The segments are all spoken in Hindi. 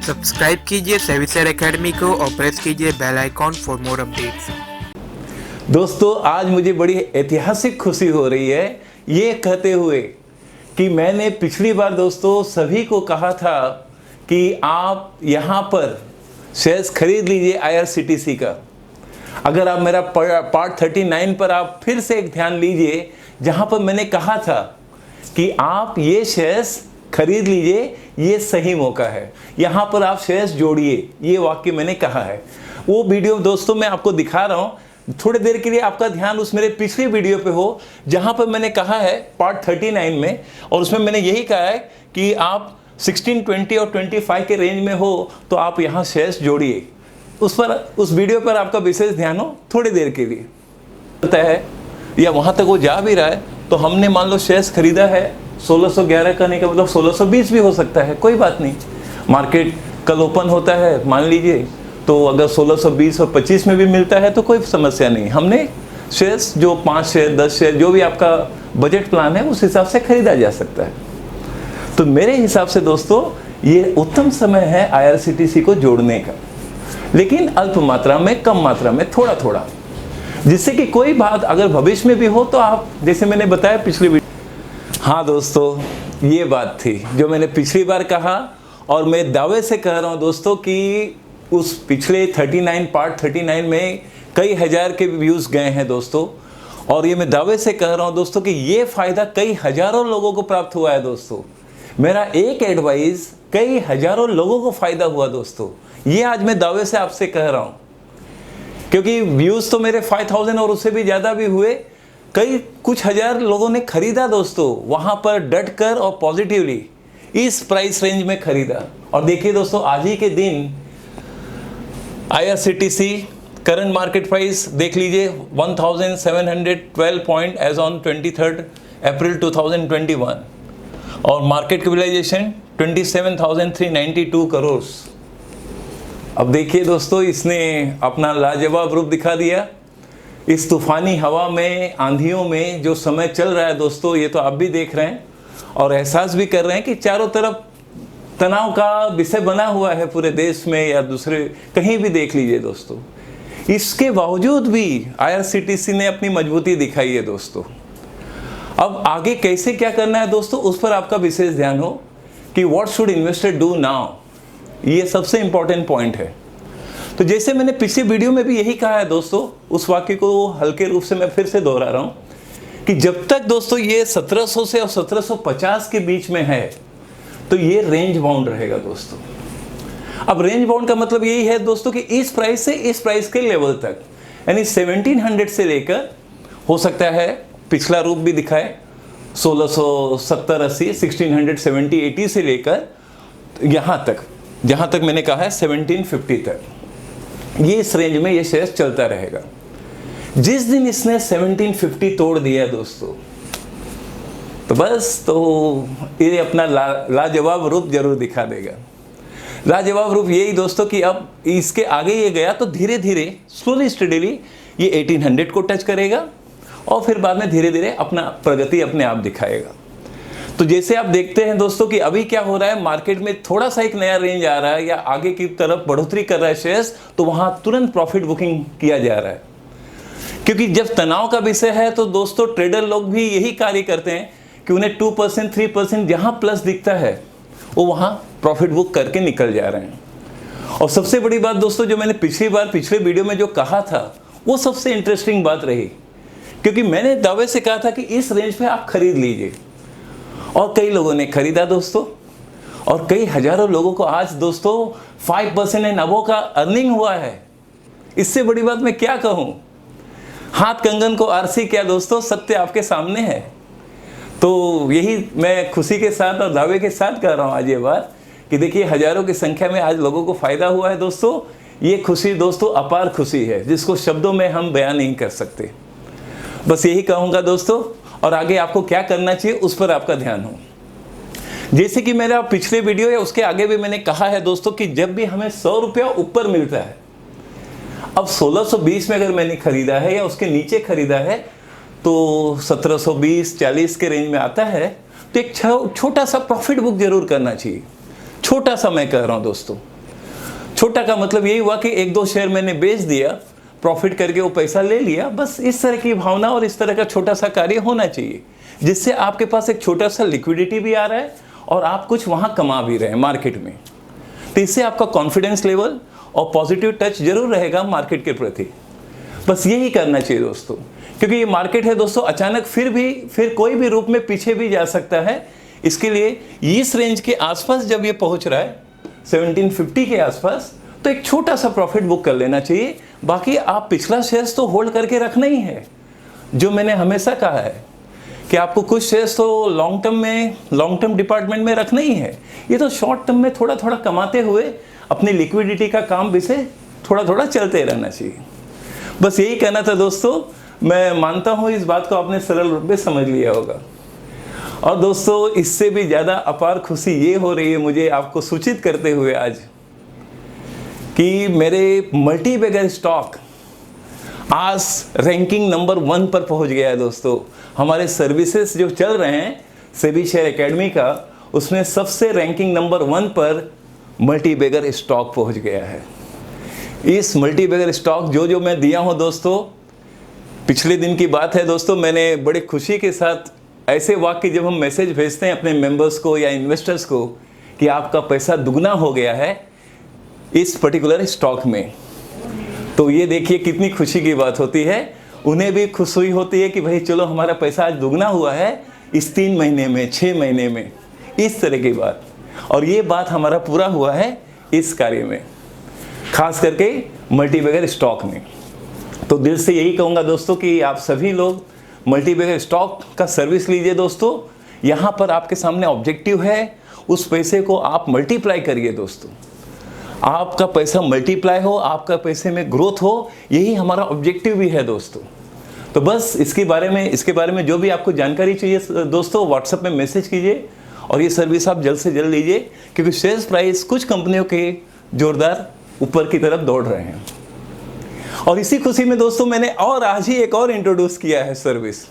सब्सक्राइब कीजिए सेविसर एकेडमी को और प्रेस कीजिए bell icon for more updates. दोस्तों, आज मुझे बड़ी ऐतिहासिक खुशी हो रही है ये कहते हुए कि मैंने पिछली बार दोस्तों सभी को कहा था कि आप यहाँ पर शेयर्स खरीद लीजिए IRCTC का। अगर आप मेरा पार्ट 39 पर आप फिर से एक ध्यान लीजिए, जहाँ पर मैंने कहा था कि आप ये शेयर्स खरीद लीजिए, ये सही मौका है, यहाँ पर आप शेयर्स जोड़िए, ये वाक्य मैंने कहा है। वो वीडियो दोस्तों मैं आपको दिखा रहा हूँ, थोड़ी देर के लिए आपका ध्यान उस मेरे पिछले वीडियो पे हो, जहाँ पर मैंने कहा है पार्ट 39 में, और उसमें मैंने यही कहा है कि आप 16, 20 और 25 के रेंज में हो तो आप यहाँ शेयर्स जोड़िए। उस वीडियो पर आपका विशेष ध्यान हो थोड़ी देर के लिए होता है, या वहाँ तक वो जा भी रहा है तो हमने मान लो शेयर्स खरीदा है 1611 का, नहीं का मतलब 1620 भी हो सकता है, कोई बात नहीं। मार्केट कल ओपन होता है मान लीजिए, तो अगर 1620 और 25 में भी मिलता है तो कोई समस्या नहीं। हमने शेयर्स जो 5 शेयर 10 शेयर जो भी आपका बजट प्लान है उस हिसाब से खरीदा जा सकता है। तो मेरे हिसाब से दोस्तों ये उत्तम समय है IRCTC को जोड़ने का, लेकिन अल्प मात्रा में, कम मात्रा में, थोड़ा थोड़ा, जिससे कि कोई बात अगर भविष्य में भी हो तो आप, जैसे मैंने बताया पिछली वीडियो। हाँ दोस्तों, ये बात थी जो मैंने पिछली बार कहा, और मैं दावे से कह रहा हूँ दोस्तों कि उस पिछले पार्ट 39 में कई हजार के व्यूज़ गए हैं दोस्तों, और ये मैं दावे से कह रहा हूँ दोस्तों कि ये फ़ायदा कई हजारों लोगों को प्राप्त हुआ है दोस्तों। मेरा एक एडवाइस कई हजारों लोगों को फ़ायदा हुआ दोस्तों, ये आज मैं दावे से आपसे कह रहा हूँ, क्योंकि व्यूज़ तो मेरे 5000 और उससे भी ज़्यादा भी हुए। कुछ हजार लोगों ने खरीदा दोस्तों, वहाँ पर डट कर और पॉजिटिवली इस प्राइस रेंज में खरीदा। और देखिए दोस्तों, आज ही के दिन IRCTC करंट मार्केट प्राइस देख लीजिए 1712 पॉइंट एज ऑन 23 अप्रैल 2021, और मार्केट कैपिटलाइजेशन 27,392 करोड़। अब देखिए दोस्तों, इसने अपना लाजवाब रूप दिखा दिया। इस तूफानी हवा में, आंधियों में जो समय चल रहा है दोस्तों, ये तो आप भी देख रहे हैं और एहसास भी कर रहे हैं कि चारों तरफ तनाव का विषय बना हुआ है पूरे देश में या दूसरे कहीं भी देख लीजिए दोस्तों। इसके बावजूद भी IRCTC ने अपनी मजबूती दिखाई है दोस्तों। अब आगे कैसे क्या करना है दोस्तों, उस पर आपका विशेष ध्यान हो कि what should investor do now, ये सबसे इंपॉर्टेंट पॉइंट है। तो जैसे मैंने पिछले वीडियो में भी यही कहा है दोस्तों, उस वाक्य को हल्के रूप से मैं फिर से दोहरा रहा हूं कि जब तक दोस्तों ये 1700 से और 1750 के बीच में है तो ये रेंज बाउंड रहेगा दोस्तों। अब रेंज बाउंड का मतलब यही है दोस्तों कि इस प्राइस से इस प्राइस के लेवल तक, यानी 1700 से लेकर, हो सकता है पिछला रूप भी दिखाए 1670 80 1670 80 से लेकर यहाँ तक, जहाँ तक मैंने कहा है 1750 तक, ये इस रेंज में ये शेयर चलता रहेगा। जिस दिन इसने 1750 तोड़ दिया दोस्तों, तो बस तो ये अपना लाजवाब रूप जरूर दिखा देगा। लाजवाब रूप यही दोस्तों कि अब इसके आगे ये गया तो धीरे धीरे, स्लोली स्टडीली ये 1800 को टच करेगा और फिर बाद में धीरे धीरे अपना प्रगति अपने आप दिखाएगा। तो जैसे आप देखते हैं दोस्तों कि अभी क्या हो रहा है, मार्केट में थोड़ा सा एक नया रेंज आ रहा है या आगे की तरफ बढ़ोतरी कर रहा है शेयर्स, तो वहां तुरंत प्रॉफिट बुकिंग किया जा रहा है। क्योंकि जब तनाव का विषय है तो दोस्तों ट्रेडर लोग भी यही कार्य करते हैं कि उन्हें 2% 3% जहां प्लस दिखता है वो वहां प्रॉफिट बुक करके निकल जा रहे हैं। और सबसे बड़ी बात दोस्तों, जो मैंने पिछले वीडियो में जो कहा था वो सबसे इंटरेस्टिंग बात रही, क्योंकि मैंने दावे से कहा था कि इस रेंज पे आप खरीद लीजिए, और कई लोगों ने खरीदा दोस्तों, और कई हजारों लोगों को आज दोस्तों 5% एंड अबव का अर्निंग हुआ है। इससे बड़ी बात मैं क्या कहूँ, हाथ कंगन को आरसी क्या दोस्तों, सत्य आपके सामने है। तो यही मैं खुशी के साथ और दावे के साथ कह रहा हूँ आज ये बात कि देखिए हजारों की संख्या में आज लोगों को फायदा हुआ है दोस्तों। ये खुशी दोस्तों अपार खुशी है, जिसको शब्दों में हम बयान नहीं कर सकते। बस यही कहूँगा दोस्तों, और आगे आपको क्या करना चाहिए उस पर आपका ध्यान हो। जैसे कि मेरा पिछले वीडियो या उसके आगे भी मैंने कहा है दोस्तों कि जब भी हमें 100 रुपया ऊपर मिलता है, अब 1620 में अगर मैंने खरीदा है या उसके नीचे खरीदा है तो 1720 40 के रेंज में आता है, तो एक छोटा सा प्रॉफिट बुक जरूर करना चाहिए। छोटा सा मैं कह रहा हूँ दोस्तों, छोटा का मतलब यही हुआ कि एक दो शेयर मैंने बेच दिया, प्रॉफिट करके वो पैसा ले लिया। बस इस तरह की भावना और इस तरह का छोटा सा कार्य होना चाहिए, जिससे आपके पास एक छोटा सा लिक्विडिटी भी आ रहा है और आप कुछ वहाँ कमा भी रहे हैं मार्केट में। तो इससे आपका कॉन्फिडेंस लेवल और पॉजिटिव टच जरूर रहेगा मार्केट के प्रति। बस यही करना चाहिए दोस्तों, क्योंकि ये मार्केट है दोस्तों, अचानक फिर कोई भी रूप में पीछे भी जा सकता है। इसके लिए इस रेंज के आसपास जब ये पहुंच रहा है 1750 के आसपास, तो एक छोटा सा प्रॉफिट बुक कर लेना चाहिए। बाकी आप पिछला शेयर्स तो होल्ड करके रखना ही है। जो मैंने हमेशा कहा है कि आपको कुछ शेयर्स तो लॉन्ग टर्म डिपार्टमेंट में रखना ही है। ये तो शॉर्ट टर्म में थोड़ा थोड़ा कमाते हुए अपनी लिक्विडिटी का काम भी से थोड़ा थोड़ा चलते रहना चाहिए। बस यही कहना था दोस्तों। मैं मानता हूँ इस बात को आपने सरल रूप में समझ लिया होगा। और दोस्तों, इससे भी ज़्यादा अपार खुशी ये हो रही है मुझे आपको सूचित करते हुए आज कि मेरे मल्टी बैगर स्टॉक आज रैंकिंग नंबर 1 पर पहुंच गया है दोस्तों। हमारे सर्विसेज जो चल रहे हैं सेबी शेयर एकेडमी का, उसमें सबसे रैंकिंग नंबर 1 पर मल्टी बैगर स्टॉक पहुंच गया है। इस मल्टी बैगर स्टॉक जो मैं दिया हूं दोस्तों, पिछले दिन की बात है दोस्तों, मैंने बड़े खुशी के साथ ऐसे वाक्य जब हम मैसेज भेजते हैं अपने मेंबर्स को या इन्वेस्टर्स को कि आपका पैसा दुगना हो गया है इस पर्टिकुलर स्टॉक में, तो ये देखिए कितनी खुशी की बात होती है। उन्हें भी खुशी होती है कि भाई चलो हमारा पैसा आज दुगना हुआ है इस 3 महीने में, 6 महीने में, इस तरह की बात। और ये बात हमारा पूरा हुआ है इस कार्य में, खास करके मल्टी बैगर स्टॉक में। तो दिल से यही कहूँगा दोस्तों कि आप सभी लोग मल्टी बैगर स्टॉक का सर्विस लीजिए दोस्तों। यहाँ पर आपके सामने ऑब्जेक्टिव है, उस पैसे को आप मल्टीप्लाई करिए दोस्तों। आपका पैसा मल्टीप्लाई हो, आपका पैसे में ग्रोथ हो, यही हमारा ऑब्जेक्टिव भी है दोस्तों। तो बस इसके बारे में जो भी आपको जानकारी चाहिए दोस्तों, व्हाट्सएप में मैसेज कीजिए और ये सर्विस आप जल्द से जल्द लीजिए, क्योंकि शेयर प्राइस कुछ कंपनियों के जोरदार ऊपर की तरफ दौड़ रहे हैं। और इसी खुशी में दोस्तों मैंने और आज ही एक और इंट्रोड्यूस किया है सर्विस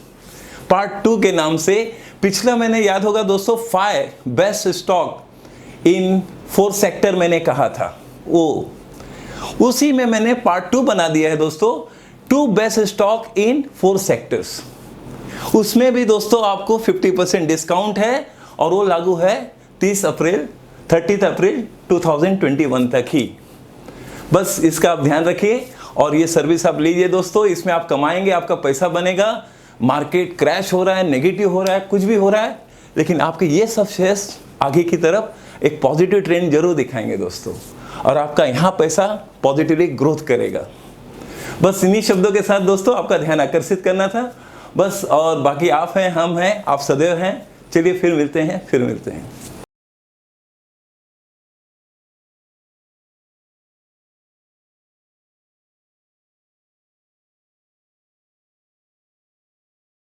पार्ट 2 के नाम से। पिछला मैंने याद होगा दोस्तों 5 बेस्ट स्टॉक इन 4 सेक्टर मैंने कहा था, वो उसी में मैंने पार्ट 2 बना दिया है दोस्तों, 2 बेस्ट स्टॉक इन 4 सेक्टर्स। उसमें भी दोस्तों आपको 50% डिस्काउंट है और वो लागू है 30 अप्रैल 2021 तक ही। बस इसका आप ध्यान रखिए और ये सर्विस आप लीजिए दोस्तों। इसमें आप कमाएंगे, आपका पैसा बनेगा। मार्केट क्रैश हो रहा है, नेगेटिव हो रहा है, कुछ भी हो रहा है, लेकिन आपके ये सब शेयर्स आगे की तरफ एक पॉजिटिव ट्रेंड जरूर दिखाएंगे दोस्तों, और आपका यहाँ पैसा पॉजिटिवली ग्रोथ करेगा। बस इन्हीं शब्दों के साथ दोस्तों आपका ध्यान आकर्षित करना था बस। और बाकी आप हैं, हम हैं, आप सदैव हैं। चलिए फिर मिलते हैं।